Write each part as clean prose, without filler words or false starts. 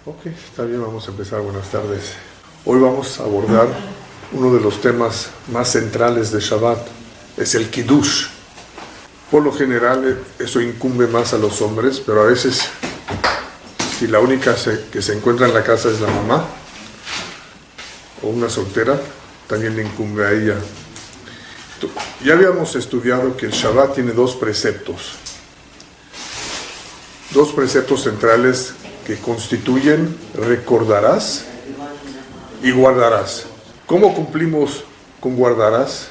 Ok, está bien, vamos a empezar. Buenas tardes. Hoy vamos a abordar uno de los temas más centrales de Shabbat, es el Kiddush. Por lo general eso incumbe más a los hombres, pero a veces, si la única que se encuentra en la casa es la mamá o una soltera, también le incumbe a ella. Ya habíamos estudiado que el Shabbat tiene dos preceptos centrales que constituyen recordarás y guardarás. ¿Cómo cumplimos con guardarás?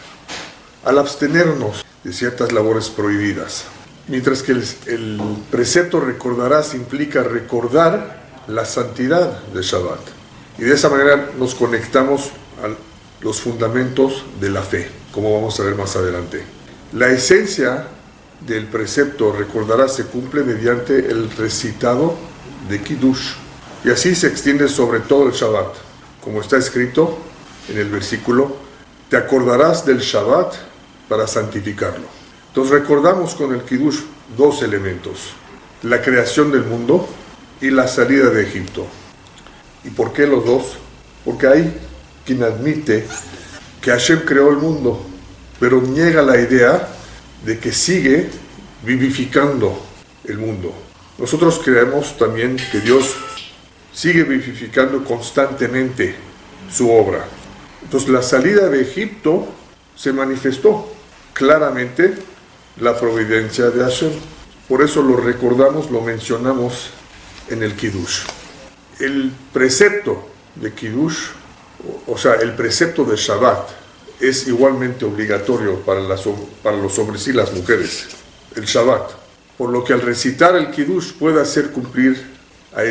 Al abstenernos de ciertas labores prohibidas. Mientras que el precepto recordarás implica recordar la santidad de Shabbat. Y de esa manera nos conectamos a los fundamentos de la fe, como vamos a ver más adelante. La esencia del precepto recordarás se cumple mediante el recitado de Kiddush. Y así se extiende sobre todo el Shabbat. Como está escrito en el versículo, te acordarás del Shabbat para santificarlo. Entonces recordamos con el Kiddush dos elementos: la creación del mundo y la salida de Egipto. ¿Y por qué los dos? Porque hay quien admite que Hashem creó el mundo, pero niega la idea de que sigue vivificando el mundo. Nosotros creemos también que Dios sigue vivificando constantemente su obra. Entonces la salida de Egipto se manifestó claramente la providencia de Hashem. Por eso lo recordamos, lo mencionamos en el Kiddush. El precepto de Kiddush, o sea, el precepto de Shabbat, es igualmente obligatorio para los hombres y las mujeres, el Shabbat. Por lo que al recitar el Kiddush puede hacer cumplir a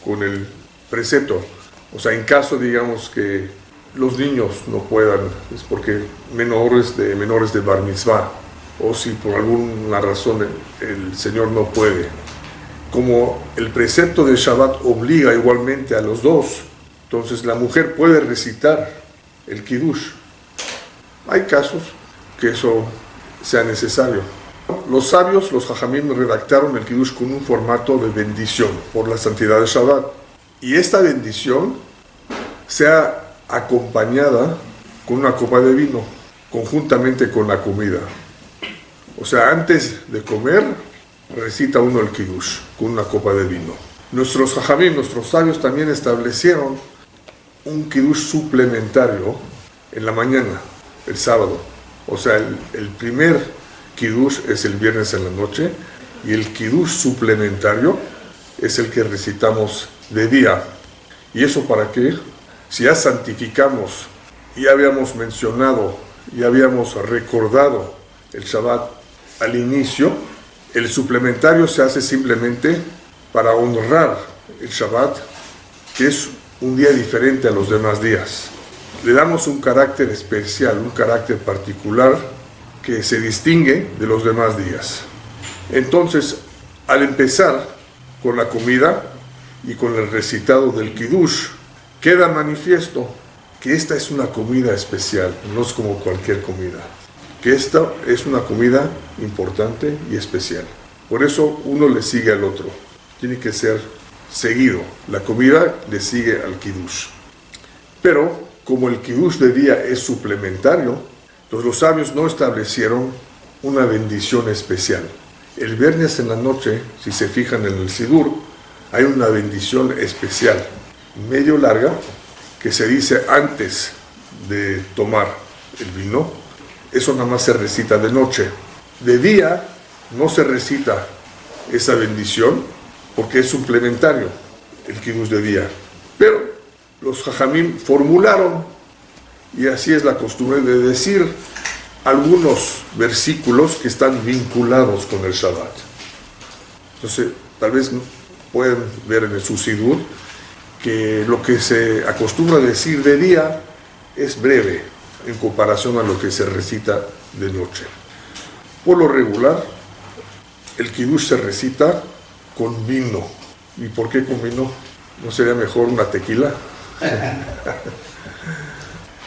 con el precepto. O sea, en caso, digamos, que los niños no puedan, es porque menores de Bar Mitzvah, o si por alguna razón el Señor no puede. Como el precepto de Shabbat obliga igualmente a los dos, entonces la mujer puede recitar el Kiddush. Hay casos que eso sea necesario. Los sabios, los Jajamim, redactaron el Kiddush con un formato de bendición por la santidad de Shabbat. Y esta bendición sea acompañada con una copa de vino, conjuntamente con la comida. O sea, antes de comer, recita uno el Kiddush con una copa de vino. Nuestros Jajamim, nuestros sabios, también establecieron un Kiddush suplementario en la mañana, el sábado. O sea, el primer Kiddush es el viernes en la noche y el Kiddush suplementario es el que recitamos de día. ¿Y eso para qué? Si ya santificamos, ya habíamos mencionado, ya habíamos recordado el Shabbat al inicio, el suplementario se hace simplemente para honrar el Shabbat, que es un día diferente a los demás días. Le damos un carácter especial, un carácter particular que se distingue de los demás días. Entonces, al empezar con la comida y con el recitado del Kiddush, queda manifiesto que esta es una comida especial, no es como cualquier comida, que esta es una comida importante y especial. Por eso uno le sigue al otro, tiene que ser seguido. La comida le sigue al Kiddush. Pero como el Kiddush de día es suplementario, entonces los sabios no establecieron una bendición especial. El viernes en la noche, si se fijan en el Sidur, hay una bendición especial, medio larga, que se dice antes de tomar el vino. Eso nada más se recita de noche. De día no se recita esa bendición porque es suplementario el Kiddush de día. Pero los Jajamim formularon, y así es la costumbre, de decir algunos versículos que están vinculados con el Shabbat. Entonces, tal vez pueden ver en su Sidur que lo que se acostumbra a decir de día es breve en comparación a lo que se recita de noche. Por lo regular, el Kiddush se recita con vino. ¿Y por qué con vino? ¿No sería mejor una tequila?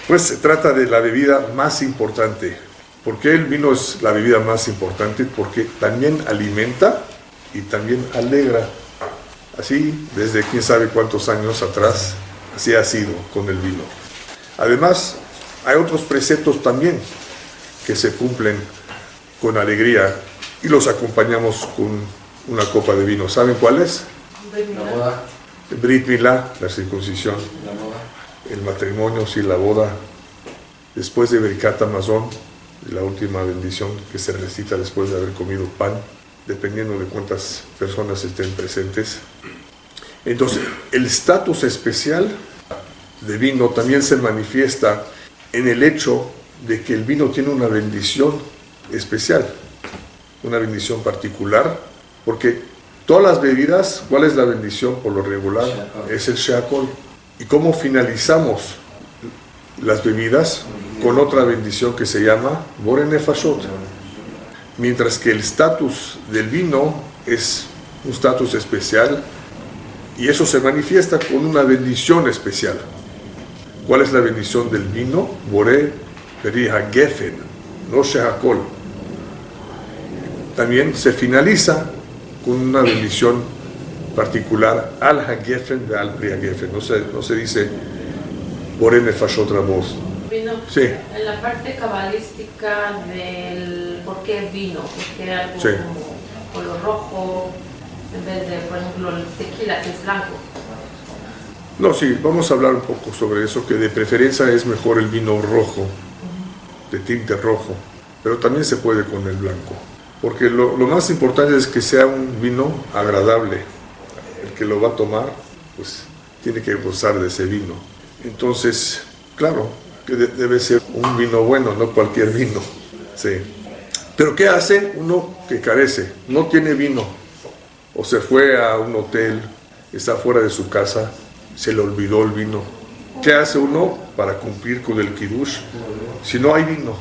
Pues se trata de la bebida más importante. ¿Por qué el vino es la bebida más importante? Porque también alimenta y también alegra. Así, desde quién sabe cuántos años atrás, así ha sido con el vino. Además, hay otros preceptos también que se cumplen con alegría y los acompañamos con una copa de vino. ¿Saben cuál es? La boda. Brit Milá, la circuncisión, La boda. el matrimonio, sí, la boda. Después de Birkat Hamazon, la última bendición que se recita después de haber comido pan, dependiendo de cuántas personas estén presentes. Entonces, el estatus especial de vino también se manifiesta en el hecho de que el vino tiene una bendición especial, una bendición particular, porque todas las bebidas, ¿cuál es la bendición por lo regular? Es el sheakol. ¿Y cómo finalizamos las bebidas? Con otra bendición que se llama Bore Nefashot. Mientras que el estatus del vino es un estatus especial y eso se manifiesta con una bendición especial. ¿Cuál es la bendición del vino? Bore Beriha Gefen, no Shehakol. También se finaliza con una bendición particular, Al HaGefen de Al Pri HaGefen. No se dice Bore Nefashot Rabot. Vino. Sí. En la parte cabalística del por qué vino, por qué algo Sí. como color rojo en vez de, por ejemplo, el tequila que es blanco. No, sí, vamos a hablar un poco sobre eso, que de preferencia es mejor el vino rojo, de tinte rojo, pero también se puede con el blanco, porque lo más importante es que sea un vino agradable. El que lo va a tomar, pues tiene que gozar de ese vino. Entonces, claro, que debe ser un vino bueno, no cualquier vino. Sí. Pero ¿qué hace uno que carece? No tiene vino, o se fue a un hotel, está fuera de su casa, se le olvidó el vino. ¿Qué hace uno para cumplir con el kiddush si no hay vino?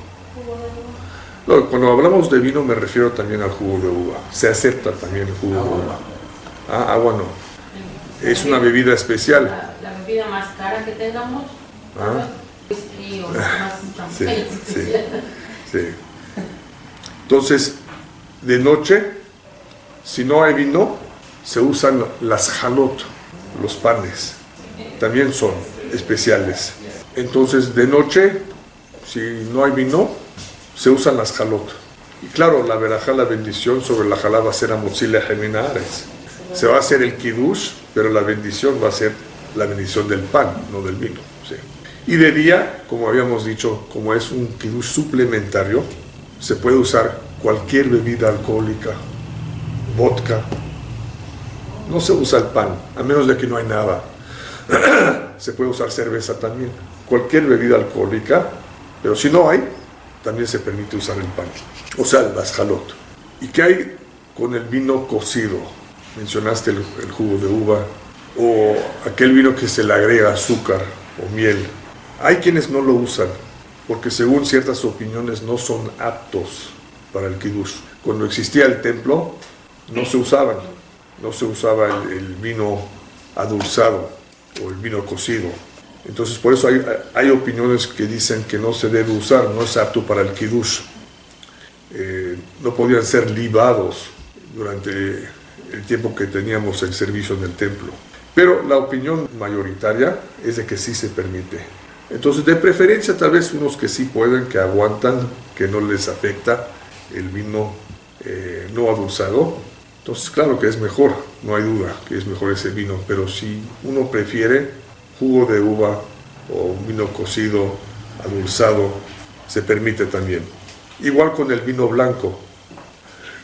No, cuando hablamos de vino me refiero también al jugo de uva. Se acepta también el jugo de uva. Ah, agua no. Es una bebida especial. La bebida más cara que tengamos, Ah. whisky o más Sí, champagne. sí, sí. Entonces, de noche, si no hay vino, se usan las jalot, los panes. También son especiales. Entonces, de noche, si no hay vino, se usan las jalot. Y claro, la verajá, la bendición sobre la jalá va a ser amotzile geminares. Se va a hacer el kiddush, pero la bendición va a ser la bendición del pan, no del vino. Sí. Y de día, como habíamos dicho, como es un kiddush suplementario, se puede usar cualquier bebida alcohólica, vodka. No se usa el pan, a menos de que no hay nada. Se puede usar cerveza también, cualquier bebida alcohólica, pero si no hay, también se permite usar el pan, o sea, las jalot. ¿Y qué hay con el vino cocido? Mencionaste el jugo de uva, o aquel vino que se le agrega azúcar o miel. Hay quienes no lo usan, porque según ciertas opiniones no son aptos para el kiddush. Cuando existía el templo, no se usaban. No se usaba el vino adulzado o el vino cocido. Entonces, por eso hay opiniones que dicen que no se debe usar, no es apto para el kiddush. No podían ser libados durante el tiempo que teníamos el servicio en el templo. Pero la opinión mayoritaria es de que sí se permite. Entonces, de preferencia, tal vez unos que sí pueden, que aguantan, que no les afecta el vino no adulzado. Entonces, claro que es mejor, no hay duda que es mejor ese vino, pero si uno prefiere jugo de uva o un vino cocido, adulzado, se permite también. Igual con el vino blanco.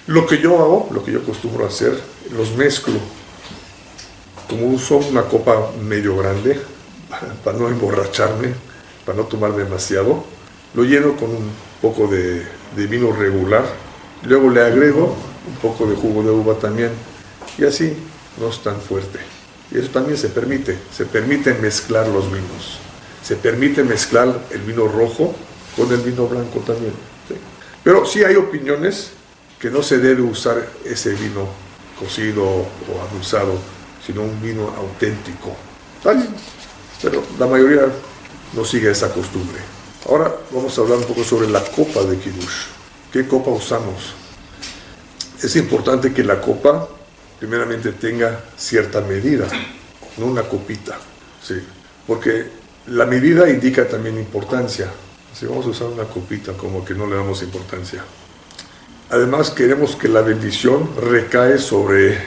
Lo que yo hago, lo que yo acostumbro a hacer, los mezclo. Como uso una copa medio grande, para no emborracharme, para no tomar demasiado, lo lleno con un poco de vino regular, luego le agrego un poco de jugo de uva también, y así no es tan fuerte. Y eso también se permite mezclar los vinos, se permite mezclar el vino rojo con el vino blanco también. ¿Sí? Pero sí hay opiniones que no se debe usar ese vino cocido o adulzado, sino un vino auténtico. ¿Vale? Pero la mayoría no sigue esa costumbre. Ahora vamos a hablar un poco sobre la copa de kiddush. ¿Qué copa usamos? Es importante que la copa primeramente tenga cierta medida, no una copita, sí, porque la medida indica también importancia. Si vamos a usar una copita, como que no le damos importancia. Además, queremos que la bendición recae sobre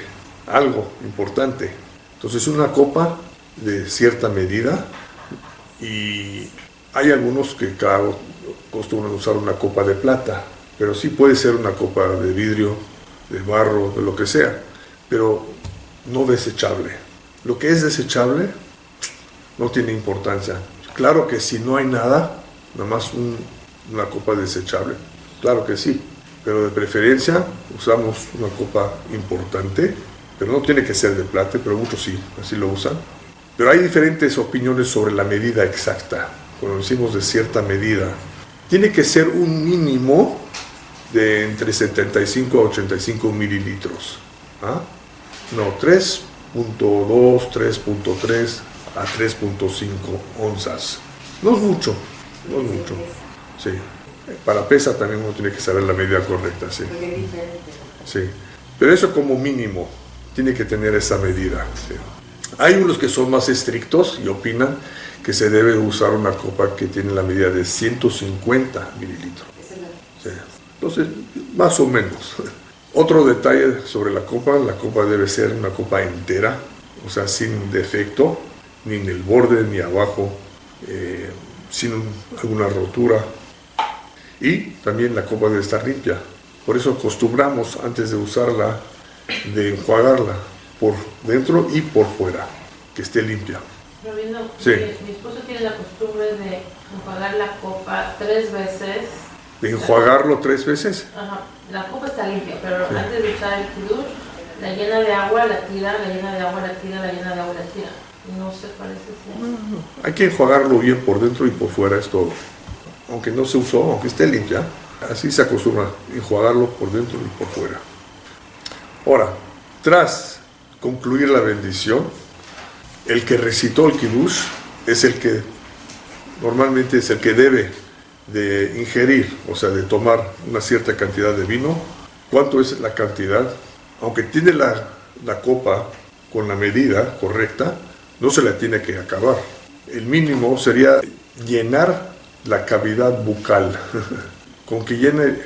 algo importante. Entonces, una copa de cierta medida, y hay algunos que acostumbran usar una copa de plata, pero sí puede ser una copa de vidrio, de barro, de lo que sea, pero no desechable. Lo que es desechable no tiene importancia. Claro que si no hay nada, nada más una copa desechable, claro que sí, pero de preferencia usamos una copa importante, pero no tiene que ser de plata, pero muchos sí, así lo usan. Pero hay diferentes opiniones sobre la medida exacta. Cuando decimos de cierta medida, tiene que ser un mínimo de entre 75 a 85 mililitros. ¿Ah? No, 3.2, 3.3 a 3.5 onzas. No es mucho, no es mucho. Sí. Para pesa también uno tiene que saber la medida correcta, sí. Sí. Pero eso como mínimo, tiene que tener esa medida. Sí. Hay unos que son más estrictos y opinan que se debe usar una copa que tiene la medida de 150 mililitros. Sí. Entonces, más o menos. Otro detalle sobre la copa debe ser una copa entera, o sea, sin defecto, ni en el borde ni abajo, sin alguna rotura. Y también la copa debe estar limpia. Por eso acostumbramos, antes de usarla, de enjuagarla por dentro y por fuera, que esté limpia. Rabino, Sí. Mi esposo tiene la costumbre de enjuagar la copa 3 veces. ¿De enjuagarlo 3 veces? Ajá, la copa está limpia, pero Sí. antes de usar el kiddush, la llena de agua, la tira, la llena de agua, la tira, la llena de agua, la tira. No se parece si Hay que enjuagarlo bien por dentro y por fuera, es todo. Aunque no se usó, aunque esté limpia, así se acostumbra, enjuagarlo por dentro y por fuera. Ahora, tras concluir la bendición, el que recitó el kiddush es el que normalmente es el que debe de ingerir, o sea, de tomar una cierta cantidad de vino. ¿Cuánto es la cantidad? Aunque tiene la copa con la medida correcta, no se la tiene que acabar. El mínimo sería llenar la cavidad bucal, con que llene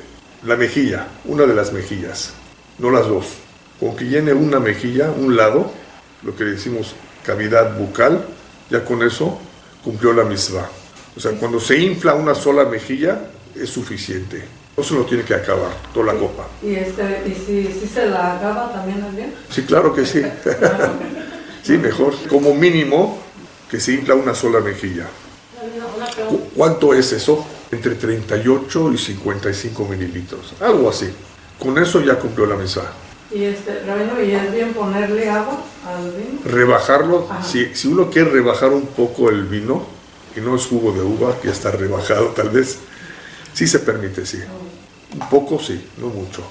la mejilla, una de las mejillas, no las dos. Con que llene una mejilla, un lado, lo que decimos cavidad bucal, ya con eso cumplió la mitzvah. O sea, cuando se infla una sola mejilla, es suficiente. No se lo tiene que acabar, toda la copa. ¿Y si se la acaba también es bien? Sí, claro que sí. Sí, mejor. Como mínimo, que se infla una sola mejilla. Una pregunta. ¿Cuánto es eso? Entre 38 y 55 mililitros, algo así. Con eso ya cumplió la mitzvah. Rabino, ¿y es bien ponerle agua al vino? Rebajarlo, Ajá. si uno quiere rebajar un poco el vino, y no es jugo de uva, que está rebajado tal vez, sí se permite, sí. Un poco sí, no mucho.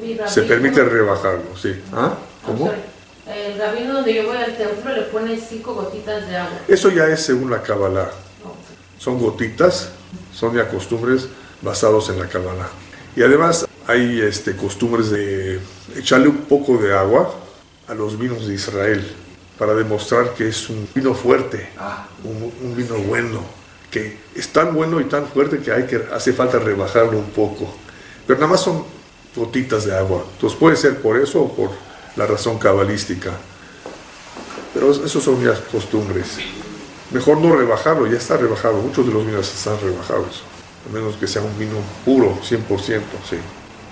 Mi Se rabino- permite rebajarlo, sí. ¿Ah? ¿Cómo? sorry. El rabino donde yo voy al templo le pone 5 gotitas de agua. Eso ya es según la Kabbalah. No. Son gotitas, son ya costumbres basados en la Kabbalah. Y además hay costumbres de echarle un poco de agua a los vinos de Israel para demostrar que es un vino fuerte, un vino bueno, que es tan bueno y tan fuerte que hace falta rebajarlo un poco. Pero nada más son gotitas de agua. Entonces puede ser por eso o por la razón cabalística. Pero esos son ya costumbres. Mejor no rebajarlo, ya está rebajado. Muchos de los vinos están rebajados. A menos que sea un vino puro, 100%, sí.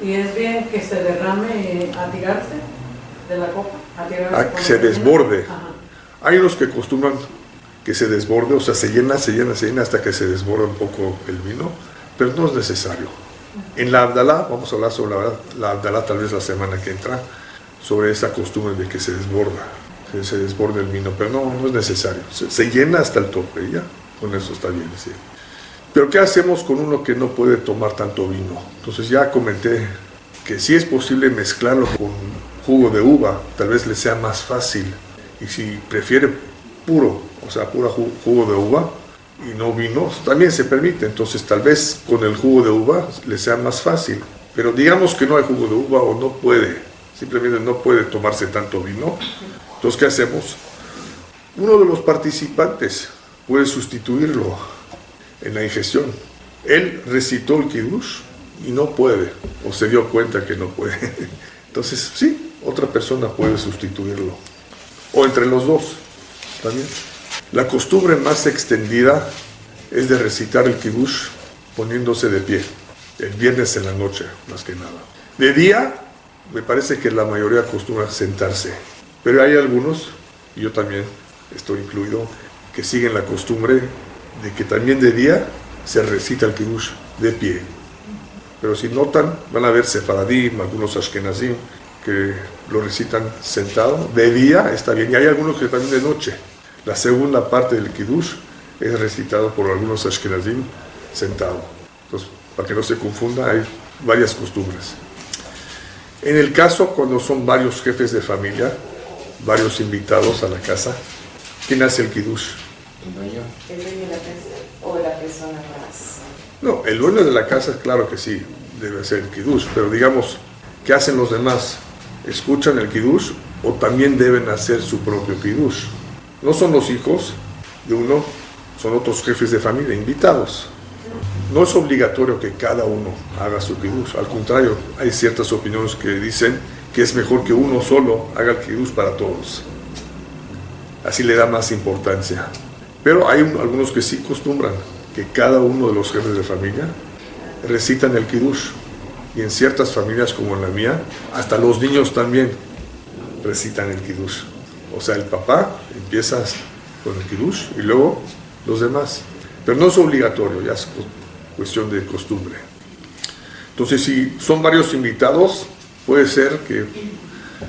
¿Y es bien que se derrame a tirarse de la copa? A tirarse A que con se el vino? desborde. Ajá. Hay unos que acostumbran que se desborde, o sea, se llena hasta que se desborda un poco el vino, pero no es necesario. En la Abdalá, vamos a hablar sobre la Abdalá tal vez la semana que entra, sobre esa costumbre de que se desborda, que se desborde el vino, pero no es necesario. Se llena hasta el tope, y ya, con eso está bien, sí. Pero ¿qué hacemos con uno que no puede tomar tanto vino? Entonces ya comenté que sí es posible mezclarlo con jugo de uva, tal vez le sea más fácil. Y si prefiere puro, o sea, pura jugo de uva y no vino, también se permite. Entonces tal vez con el jugo de uva le sea más fácil. Pero digamos que no hay jugo de uva o no puede, simplemente no puede tomarse tanto vino. Entonces, ¿qué hacemos? Uno de los participantes puede sustituirlo en la ingestión. Él recitó el Kiddush y no puede, o se dio cuenta que no puede. Entonces, sí, otra persona puede sustituirlo. O entre los dos, también. La costumbre más extendida es de recitar el Kiddush poniéndose de pie, el viernes en la noche, más que nada. De día, me parece que la mayoría acostumbra sentarse, pero hay algunos, y yo también estoy incluido, que siguen la costumbre de que también de día se recita el Kiddush de pie. Pero si notan, van a ver sefaradim, algunos ashkenazim, que lo recitan sentado. De día está bien, y hay algunos que también de noche. La segunda parte del Kiddush es recitado por algunos ashkenazim sentado. Entonces, para que no se confunda, hay varias costumbres. En el caso, cuando son varios jefes de familia, varios invitados a la casa, ¿quién hace el Kiddush? ¿El dueño de la casa o la persona más? No, el dueño de la casa, claro que sí, debe hacer el Kiddush, pero digamos, ¿qué hacen los demás? ¿Escuchan el Kiddush o también deben hacer su propio Kiddush? No son los hijos de uno, son otros jefes de familia, invitados. No es obligatorio que cada uno haga su Kiddush, al contrario, hay ciertas opiniones que dicen que es mejor que uno solo haga el Kiddush para todos. Así le da más importancia. Pero hay algunos que sí acostumbran que cada uno de los jefes de familia recitan el Kiddush. Y en ciertas familias como en la mía, hasta los niños también recitan el Kiddush. O sea, el papá empieza con el Kiddush y luego los demás. Pero no es obligatorio, ya es cuestión de costumbre. Entonces, si son varios invitados, puede ser que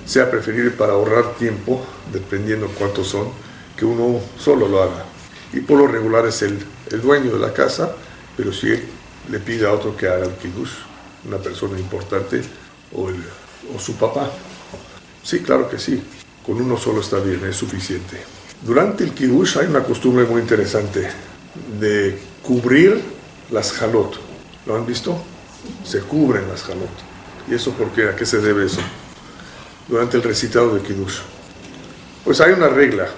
sea preferible para ahorrar tiempo, dependiendo cuántos son, que uno solo lo haga. Y por lo regular es el dueño de la casa, pero si él le pide a otro que haga el Kiddush, una persona importante, o su papá. Sí, claro que sí, con uno solo está bien, es suficiente. Durante el Kiddush hay una costumbre muy interesante de cubrir las jalot. ¿Lo han visto? Se cubren las jalot. ¿Y eso por qué? ¿A qué se debe eso? Durante el recitado del Kiddush. Pues hay una regla,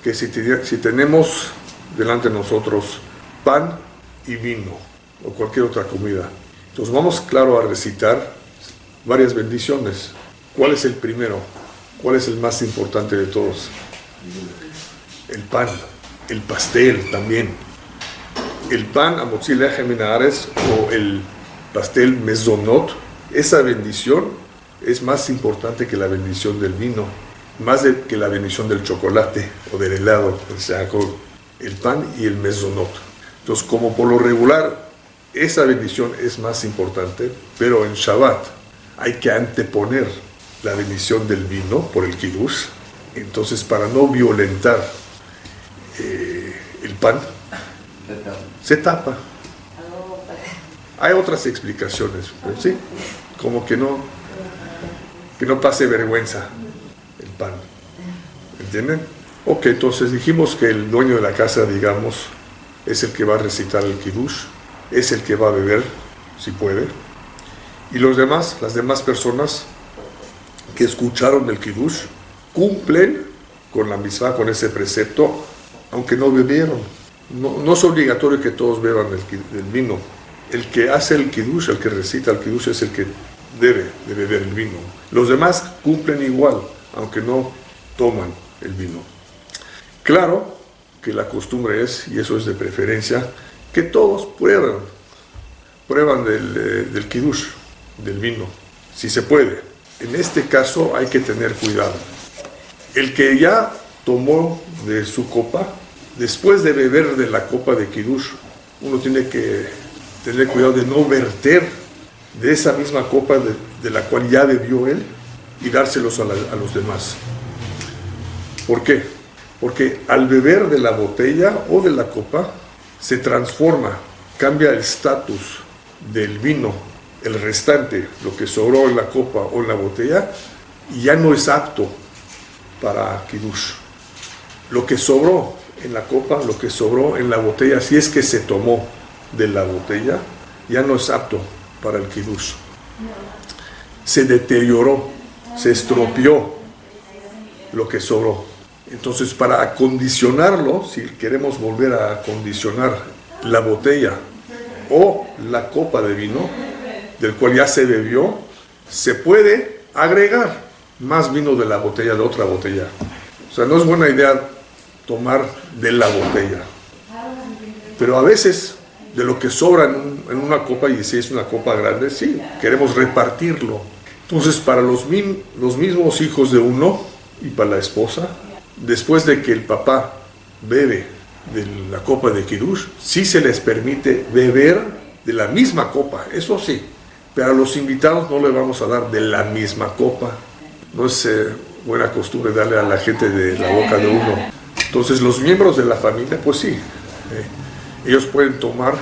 que si tenemos delante de nosotros pan y vino, o cualquier otra comida, entonces vamos, claro, a recitar varias bendiciones. ¿Cuál es el primero? ¿Cuál es el más importante de todos? El pan, el pastel también. El pan, amotzi lechem min haaretz, o el pastel mezonot, esa bendición es más importante que la bendición del vino, más que la bendición del chocolate o del helado, o sea, con el pan y el mezonot. Entonces, como por lo regular, esa bendición es más importante, pero en Shabbat hay que anteponer la bendición del vino por el Kiddush. Entonces, para no violentar el pan, se tapa. Hay otras explicaciones, pero sí, como que no pase vergüenza el pan. ¿Entienden? Ok, entonces dijimos que el dueño de la casa, digamos, es el que va a recitar el Kiddush, es el que va a beber, si puede, y los demás, las demás personas que escucharon el Kiddush, cumplen con la misma, con ese precepto, aunque no bebieron. No es obligatorio que todos beban el vino. El que hace el Kiddush, el que recita el Kiddush, es el que debe de beber el vino. Los demás cumplen igual, aunque no toman el vino. Claro que la costumbre es, y eso es de preferencia, que todos prueban del Kiddush, del vino, si se puede. En este caso hay que tener cuidado. El que ya tomó de su copa, después de beber de la copa de Kiddush, uno tiene que tener cuidado de no verter de esa misma copa de la cual ya bebió él y dárselos a los demás. ¿Por qué? Porque al beber de la botella o de la copa, se transforma, cambia el estatus del vino, el restante, lo que sobró en la copa o en la botella, y ya no es apto para Kiddush. Lo que sobró en la copa, lo que sobró en la botella, si es que se tomó de la botella, ya no es apto para el Kiddush. Se deterioró, se estropeó lo que sobró. Entonces, para acondicionarlo, si queremos volver a acondicionar la botella o la copa de vino, del cual ya se bebió, se puede agregar más vino de la botella, de otra botella. O sea, no es buena idea tomar de la botella. Pero a veces, de lo que sobra en una copa, y si es una copa grande, sí, queremos repartirlo. Entonces, para los mismos hijos de uno y para la esposa, después de que el papá bebe de la copa de Kiddush, sí se les permite beber de la misma copa, eso sí. Pero a los invitados no le vamos a dar de la misma copa. No es buena costumbre darle a la gente de la boca de uno. Entonces, los miembros de la familia, pues sí, ellos pueden tomar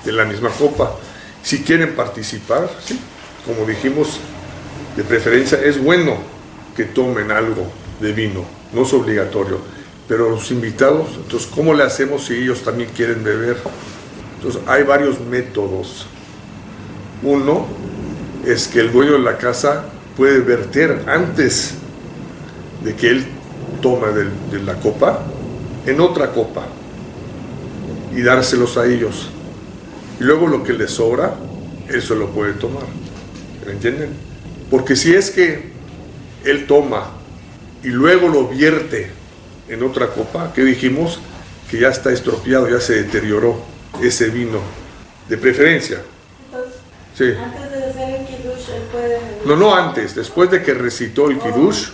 de la misma copa. Si quieren participar, sí, como dijimos, de preferencia es bueno que tomen algo de vino, no es obligatorio. Pero los invitados, entonces, ¿cómo le hacemos si ellos también quieren beber? Entonces, hay varios métodos. Uno es que el dueño de la casa puede verter antes de que él toma de la copa en otra copa y dárselos a ellos. Y luego lo que les sobra, él se lo puede tomar. ¿Me entienden? Porque si es que él toma y luego lo vierte en otra copa, ¿qué dijimos? Que ya está estropeado, ya se deterioró ese vino, de preferencia. Sí. Antes de hacer el kiddush, él puede... No antes, después de que recitó el kiddush,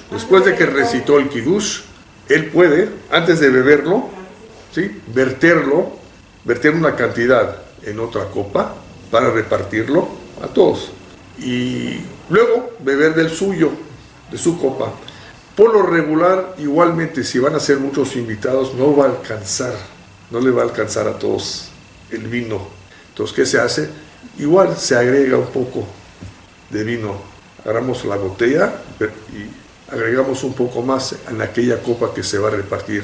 él puede, antes de beberlo, ¿sí?, verter una cantidad en otra copa para repartirlo a todos. Y luego beber del suyo, de su copa. Por lo regular, igualmente, si van a ser muchos invitados, no le va a alcanzar a todos el vino. Entonces, ¿qué se hace? Igual se agrega un poco de vino. Agarramos la botella y agregamos un poco más en aquella copa que se va a repartir.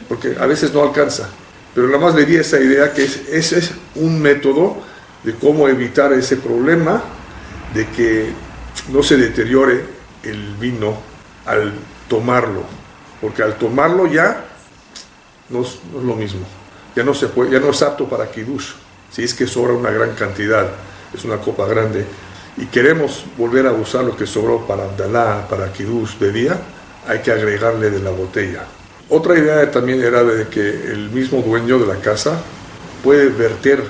Porque a veces no alcanza. Pero nada más le di esa idea que ese es un método de cómo evitar ese problema de que no se deteriore el vino al tomarlo. Porque al tomarlo ya no es lo mismo. Ya no se puede, ya no es apto para kiddush. Si es que sobra una gran cantidad, es una copa grande, y queremos volver a usar lo que sobró para Abdalá, para Kiddush de día, hay que agregarle de la botella. Otra idea también era de que el mismo dueño de la casa puede verter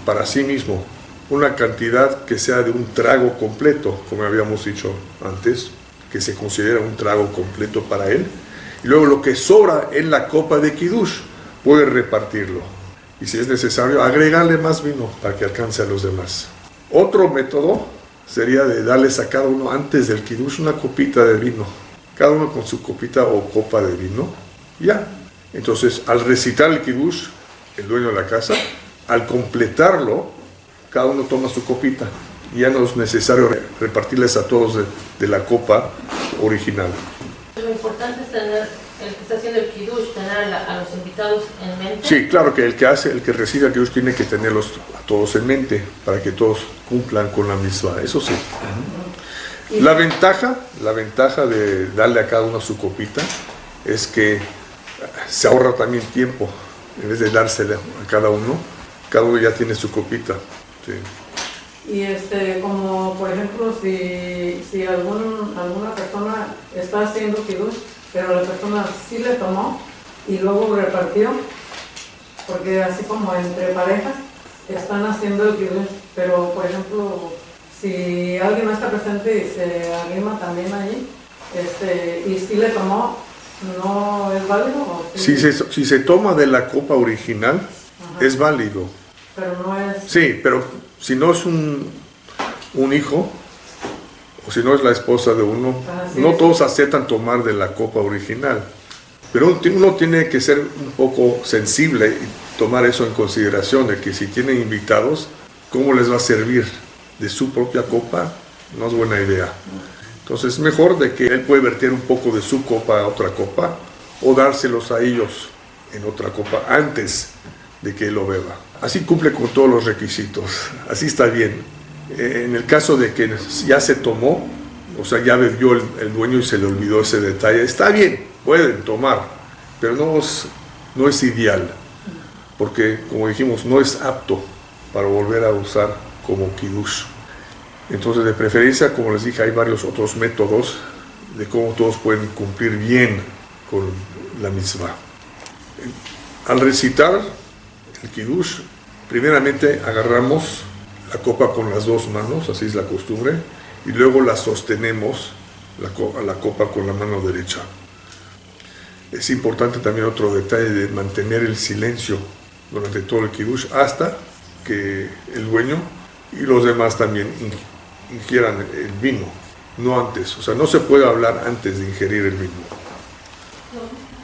para sí mismo una cantidad que sea de un trago completo, como habíamos dicho antes, que se considera un trago completo para él, y luego lo que sobra en la copa de Kiddush puede repartirlo. Y si es necesario, agregarle más vino para que alcance a los demás. Otro método sería de darles a cada uno antes del kiddush una copita de vino. Cada uno con su copita o copa de vino. Ya. Entonces, al recitar el kiddush, el dueño de la casa, al completarlo, cada uno toma su copita. Y ya no es necesario repartirles a todos de la copa original. Lo importante es tener, el que está haciendo el kiddush, tener a los invitados en mente. Sí, claro que el que recibe el kiddush tiene que tenerlos a todos en mente para que todos cumplan con la mitzvah, eso sí. La ventaja de darle a cada uno su copita es que se ahorra también tiempo. En vez de dársela a cada uno ya tiene su copita. Sí. Y como por ejemplo, si alguna persona está haciendo kiddush, pero la persona sí le tomó y luego repartió, porque así como entre parejas están haciendo el kiddush, pero por ejemplo, si alguien no está presente y se arrima también allí, y sí le tomó, ¿no es válido? ¿O sí? Si se toma de la copa original, ajá, es válido. Pero no es... Sí, pero si no es un hijo, o si no es la esposa de uno, no todos aceptan tomar de la copa original. Pero uno tiene que ser un poco sensible y tomar eso en consideración, de que si tienen invitados, ¿cómo les va a servir? De su propia copa, no es buena idea. Entonces es mejor de que él puede verter un poco de su copa a otra copa, o dárselos a ellos en otra copa antes de que él lo beba. Así cumple con todos los requisitos, así está bien. En el caso de que ya se tomó, o sea, ya bebió el dueño y se le olvidó ese detalle. Está bien, pueden tomar, pero no es ideal, porque como dijimos, no es apto para volver a usar como kiddush. Entonces, de preferencia, como les dije, hay varios otros métodos de cómo todos pueden cumplir bien con la mitzvah. Al recitar el kiddush, primeramente agarramos la copa con las dos manos, así es la costumbre, y luego la sostenemos, la copa con la mano derecha. Es importante también otro detalle de mantener el silencio durante todo el kiddush hasta que el dueño y los demás también ingieran el vino, no antes. O sea, no se puede hablar antes de ingerir el vino.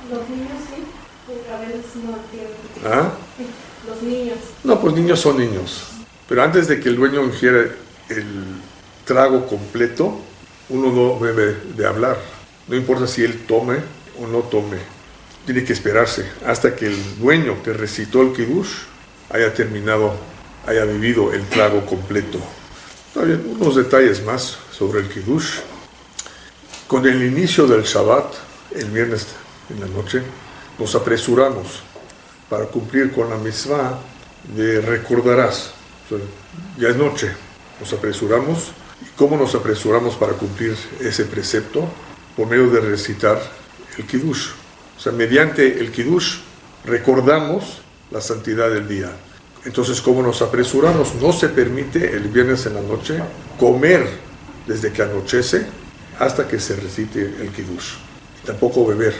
Los niños sí, porque a veces no entienden. ¿Ah? Los niños. No, pues niños son niños. Pero antes de que el dueño ingiera el trago completo, uno no debe de hablar. No importa si él tome o no tome. Tiene que esperarse hasta que el dueño que recitó el kiddush haya bebido el trago completo. Está bien, unos detalles más sobre el kiddush. Con el inicio del Shabbat, el viernes en la noche, nos apresuramos para cumplir con la mitzvah de recordarás. O sea, ya es noche, nos apresuramos. ¿Y cómo nos apresuramos para cumplir ese precepto? Por medio de recitar el kiddush. O sea, mediante el kiddush recordamos la santidad del día. Entonces, ¿cómo nos apresuramos? No se permite el viernes en la noche comer desde que anochece hasta que se recite el kiddush. Tampoco beber.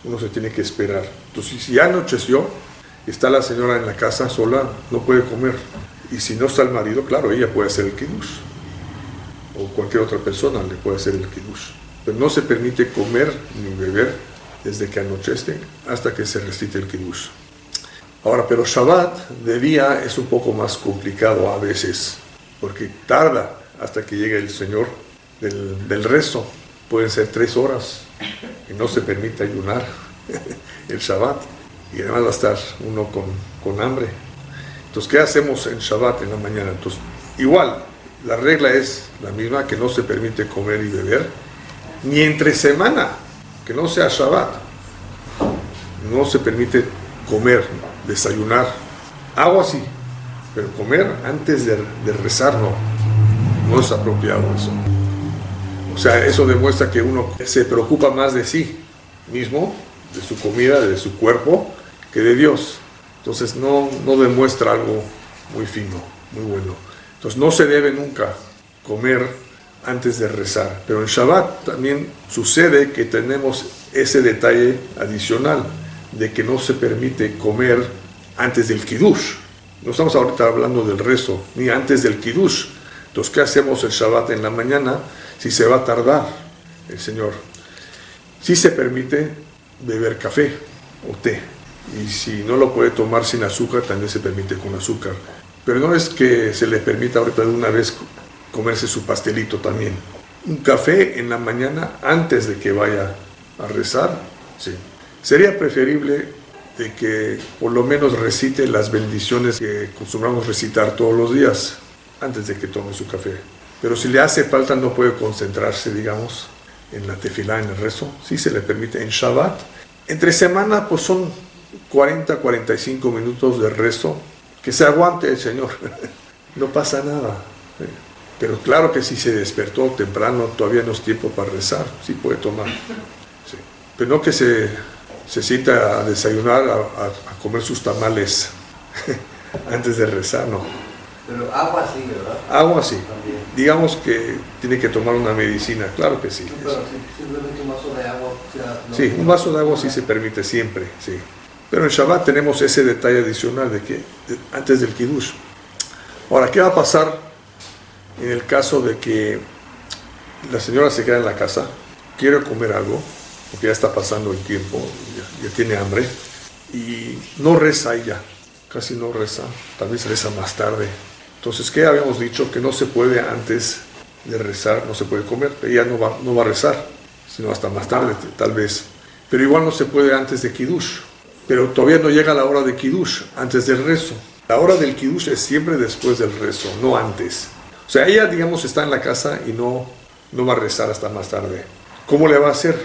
Uno se tiene que esperar. Entonces, si ya anocheció, está la señora en la casa sola, no puede comer. Y si no está el marido, claro, ella puede hacer el kiddush. O cualquier otra persona le puede hacer el kiddush. Pero no se permite comer ni beber desde que anochece hasta que se recite el kiddush. Ahora, pero Shabbat de día es un poco más complicado a veces, porque tarda hasta que llegue el Señor del rezo. Pueden ser 3 horas y no se permite ayunar el Shabbat. Y además va a estar uno con hambre. Entonces, ¿qué hacemos en Shabbat en la mañana? Entonces, igual, la regla es la misma, que no se permite comer y beber, ni entre semana, que no sea Shabbat. No se permite comer, desayunar, agua sí, pero comer antes de rezar no es apropiado eso. O sea, eso demuestra que uno se preocupa más de sí mismo, de su comida, de su cuerpo, que de Dios. Entonces no demuestra algo muy fino, muy bueno. Entonces no se debe nunca comer antes de rezar. Pero en Shabbat también sucede que tenemos ese detalle adicional de que no se permite comer antes del kiddush. No estamos ahorita hablando del rezo, ni antes del kiddush. Entonces, ¿qué hacemos el Shabbat en la mañana si se va a tardar el Señor? Sí se permite beber café o té. Y si no lo puede tomar sin azúcar, también se permite con azúcar. Pero no es que se le permita ahorita de una vez comerse su pastelito también. Un café en la mañana antes de que vaya a rezar, sí. Sería preferible de que por lo menos recite las bendiciones que acostumbramos recitar todos los días antes de que tome su café. Pero si le hace falta, no puede concentrarse, digamos, en la tefilá, en el rezo, sí se le permite en Shabbat. Entre semana, pues son 40-45 minutos de rezo, que se aguante el Señor, no pasa nada. Pero claro que si se despertó temprano, todavía no es tiempo para rezar, sí puede tomar. Sí. Pero no que se cita a desayunar, a comer sus tamales antes de rezar, no. Pero agua sí, ¿verdad? Agua sí. También. Digamos que tiene que tomar una medicina, claro que sí. No, pero simplemente un vaso de agua. O sea, no, Sí, un vaso de agua sí se permite siempre, sí. Pero en Shabbat tenemos ese detalle adicional de que antes del kiddush. Ahora, ¿qué va a pasar en el caso de que la señora se queda en la casa, quiere comer algo, porque ya está pasando el tiempo, ya tiene hambre, y no reza ella, casi no reza, tal vez reza más tarde? Entonces, ¿qué habíamos dicho? Que no se puede antes de rezar, no se puede comer, ella no va a rezar, sino hasta más tarde, tal vez. Pero igual no se puede antes de kiddush, pero todavía no llega la hora de kiddush, antes del rezo. La hora del kiddush es siempre después del rezo, no antes. O sea, ella, digamos, está en la casa y no no va a rezar hasta más tarde. ¿Cómo le va a hacer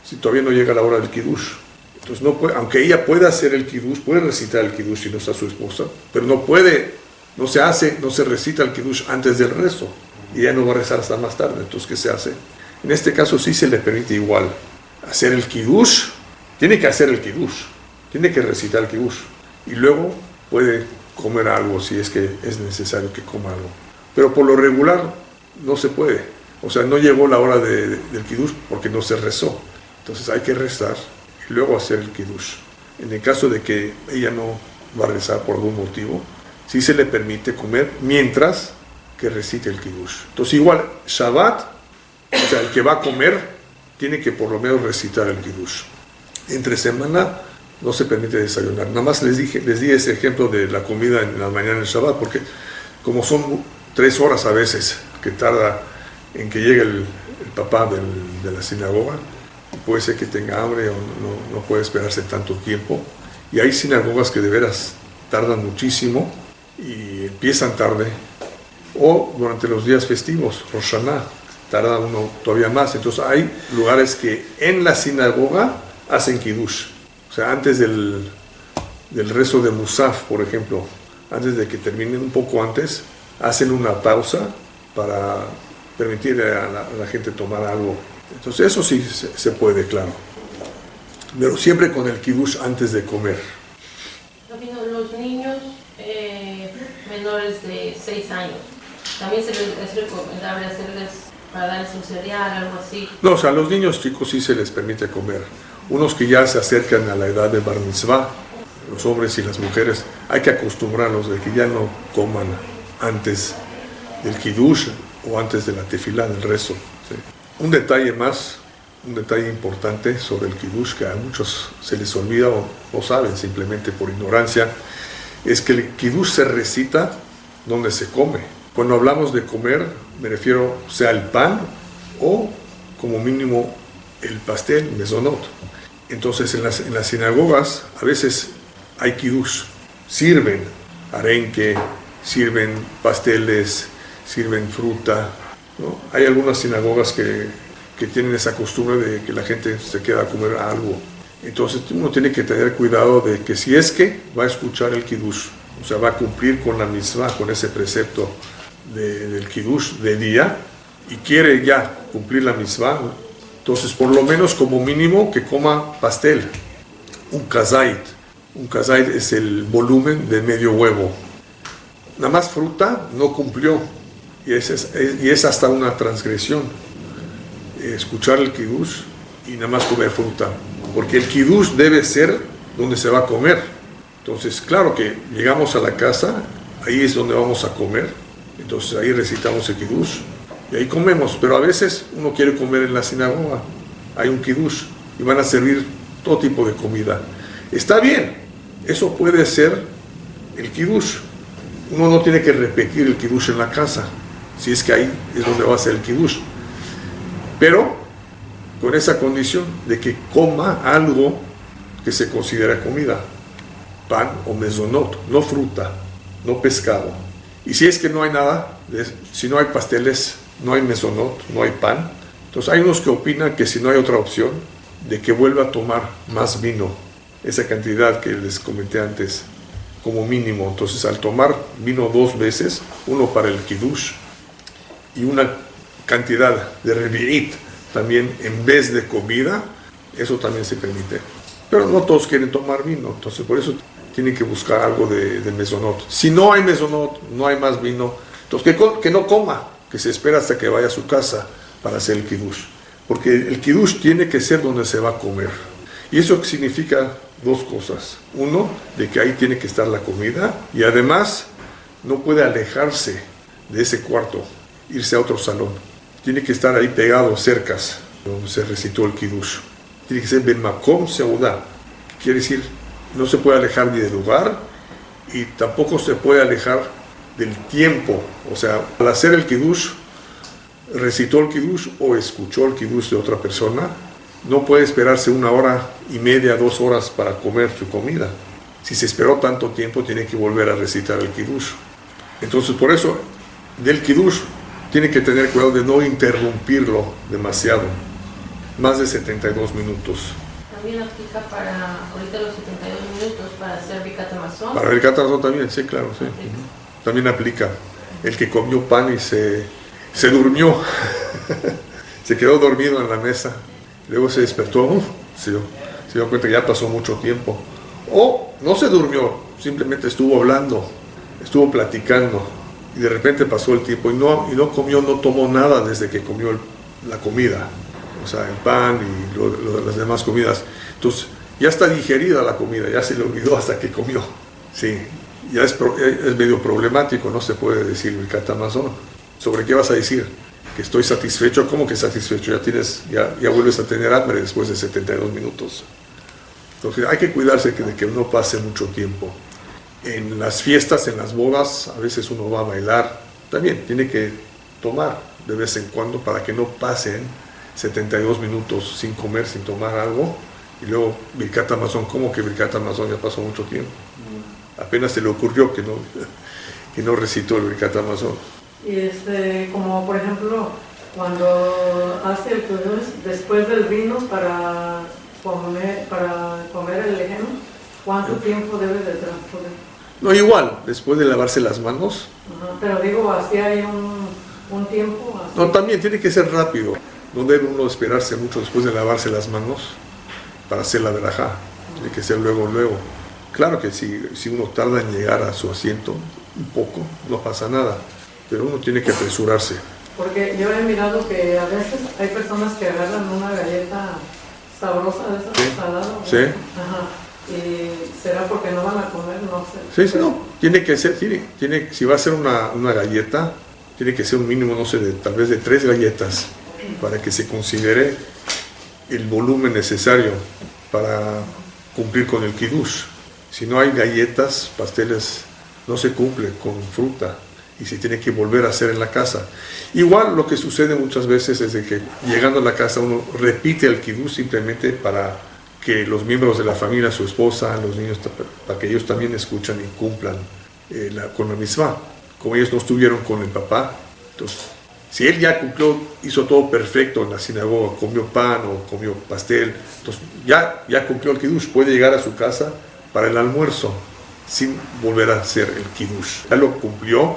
si todavía no llega la hora del kiddush? Entonces no puede, aunque ella pueda hacer el kiddush, puede recitar el kiddush si no está su esposa, pero no se recita el kiddush antes del rezo, y ella no va a rezar hasta más tarde. Entonces, ¿qué se hace? En este caso sí se le permite igual hacer el kiddush, tiene que hacer el kiddush, tiene que recitar el kiddush, y luego puede comer algo si es que es necesario que coma algo. Pero por lo regular no se puede, o sea, no llegó la hora del kiddush porque no se rezó. Entonces hay que rezar y luego hacer el kiddush. En el caso de que ella no va a rezar por algún motivo, sí se le permite comer mientras que recite el kiddush. Entonces igual, Shabbat, o sea, el que va a comer tiene que por lo menos recitar el kiddush. Entre semana no se permite desayunar. Nada más les di ese ejemplo de la comida en la mañana del Shabbat, porque como son 3 horas a veces que tarda en que llegue el papá de la sinagoga, puede ser que tenga hambre o no puede esperarse tanto tiempo. Y hay sinagogas que de veras tardan muchísimo y empiezan tarde. O durante los días festivos, Rosh Hashanah, tarda uno todavía más. Entonces hay lugares que en la sinagoga hacen kiddush. O sea, antes del rezo de Musaf, por ejemplo, antes de que terminen, un poco antes, hacen una pausa para permitir a la gente tomar algo. Entonces eso sí se puede, claro. Pero siempre con el kiddush antes de comer. Los niños menores de 6 años, también es recomendable hacerles, para darles un cereal, algo así. No, o sea, a los niños chicos sí se les permite comer. Unos que ya se acercan a la edad de Bar Mitzvah, los hombres y las mujeres, hay que acostumbrarlos de que ya no coman antes del kiddush o antes de la tefilá, del rezo. ¿Sí? Un detalle más, un detalle importante sobre el kiddush que a muchos se les olvida o no saben simplemente por ignorancia, es que el kiddush se recita donde se come. Cuando hablamos de comer, me refiero sea el pan o como mínimo el pastel, mezonot. Entonces en las sinagogas a veces hay kiddush, sirven arenque, sirven pasteles, sirven fruta, ¿no? Hay algunas sinagogas que tienen esa costumbre de que la gente se queda a comer algo. Entonces uno tiene que tener cuidado de que si es que va a escuchar el kiddush, o sea, va a cumplir con la mitzvah, con ese precepto del kiddush de día, y quiere ya cumplir la mitzvah, entonces por lo menos como mínimo que coma pastel, un kazait. Un kazait es el volumen de medio huevo. Nada más fruta no cumplió, y es hasta una transgresión escuchar el kiddush y nada más comer fruta, porque el kiddush debe ser donde se va a comer. Entonces, claro que llegamos a la casa, ahí es donde vamos a comer, entonces ahí recitamos el kiddush y ahí comemos, pero a veces uno quiere comer en la sinagoga, hay un kiddush y van a servir todo tipo de comida. Está bien, eso puede ser el kiddush. Uno no tiene que repetir el kiddush en la casa, si es que ahí es donde va a ser el kiddush, pero con esa condición de que coma algo que se considera comida, pan o mezonot, no fruta, no pescado. Y si es que no hay nada, si no hay pasteles, no hay mezonot, no hay pan, entonces hay unos que opinan que si no hay otra opción, de que vuelva a tomar más vino, esa cantidad que les comenté antes, como mínimo. Entonces al tomar vino 2 veces, uno para el kiddush y una cantidad de revi'it también en vez de comida, eso también se permite. Pero no todos quieren tomar vino, entonces por eso tienen que buscar algo de mezonot. Si no hay mezonot, no hay más vino, entonces que no coma, que se espera hasta que vaya a su casa para hacer el kiddush. Porque el kiddush tiene que ser donde se va a comer. Y eso significa 2 cosas. Uno, de que ahí tiene que estar la comida, y además no puede alejarse de ese cuarto, irse a otro salón. Tiene que estar ahí pegado, cercas, donde se recitó el kiddush. Tiene que ser ben makom seudá, quiere decir, no se puede alejar ni del lugar y tampoco se puede alejar del tiempo. O sea, al hacer el kiddush, recitó el kiddush o escuchó el kiddush de otra persona, no puede esperarse 1 hora y media, 2 horas para comer su comida. Si se esperó tanto tiempo, tiene que volver a recitar el kiddush. Entonces, por eso, del kiddush tiene que tener cuidado de no interrumpirlo demasiado, más de 72 minutos. También aplica para, ahorita los 72 minutos, para hacer Birkat Hamazon. Para el Birkat Hamazon también, sí, claro, sí. También aplica. El que comió pan y se durmió, se quedó dormido en la mesa, luego se despertó, se dio cuenta que ya pasó mucho tiempo. O no se durmió, simplemente estuvo hablando, estuvo platicando, y de repente pasó el tiempo y no comió, no tomó nada desde que comió la comida, o sea, el pan y las demás comidas. Entonces, ya está digerida la comida, ya se le olvidó hasta que comió. Sí, ya es medio problemático, no se puede decir Birkat Hamazon. ¿Sobre qué vas a decir? Que estoy satisfecho. ¿Cómo que satisfecho? Ya vuelves a tener hambre después de 72 minutos. Entonces hay que cuidarse de que no pase mucho tiempo. En las fiestas, en las bodas, a veces uno va a bailar. También tiene que tomar de vez en cuando para que no pasen 72 minutos sin comer, sin tomar algo. Y luego Birkat Hamazon, ¿cómo que Birkat Hamazon? Ya pasó mucho tiempo. Apenas se le ocurrió que no recitó el Birkat Hamazon. Y como por ejemplo, cuando hace el kiddush después del vino para comer el ejemplo, ¿cuánto tiempo debe de transcurrir? No, igual, después de lavarse las manos. Ajá, pero digo, así hay un tiempo. Así. No, también tiene que ser rápido. No debe uno esperarse mucho después de lavarse las manos para hacer la verajá. Tiene que ser luego. Claro que si uno tarda en llegar a su asiento un poco, no pasa nada. Pero uno tiene que apresurarse. Porque yo he mirado que a veces hay personas que agarran una galleta sabrosa de esa, Sí. salada. Sí. Ajá. Y será porque no van a comer, no sé. Sí, no. Tiene que ser, si va a ser una galleta, tiene que ser un mínimo, no sé, tal vez de 3 galletas para que se considere el volumen necesario para cumplir con el kiddush. Si no hay galletas, pasteles, no se cumple con fruta y se tiene que volver a hacer en la casa. Igual lo que sucede muchas veces es de que llegando a la casa uno repite el kiddush simplemente para que los miembros de la familia, su esposa, los niños, para que ellos también escuchan y cumplan con la mitzvah. Como ellos no estuvieron con el papá, entonces, si él ya cumplió, hizo todo perfecto en la sinagoga, comió pan o comió pastel, entonces ya cumplió el kiddush, puede llegar a su casa para el almuerzo sin volver a hacer el kiddush. Ya lo cumplió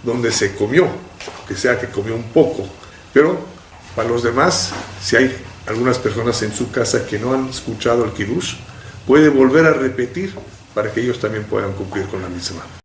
donde se comió, aunque sea que comió un poco. Pero para los demás, si hay algunas personas en su casa que no han escuchado el kiddush, puede volver a repetir para que ellos también puedan cumplir con la misma.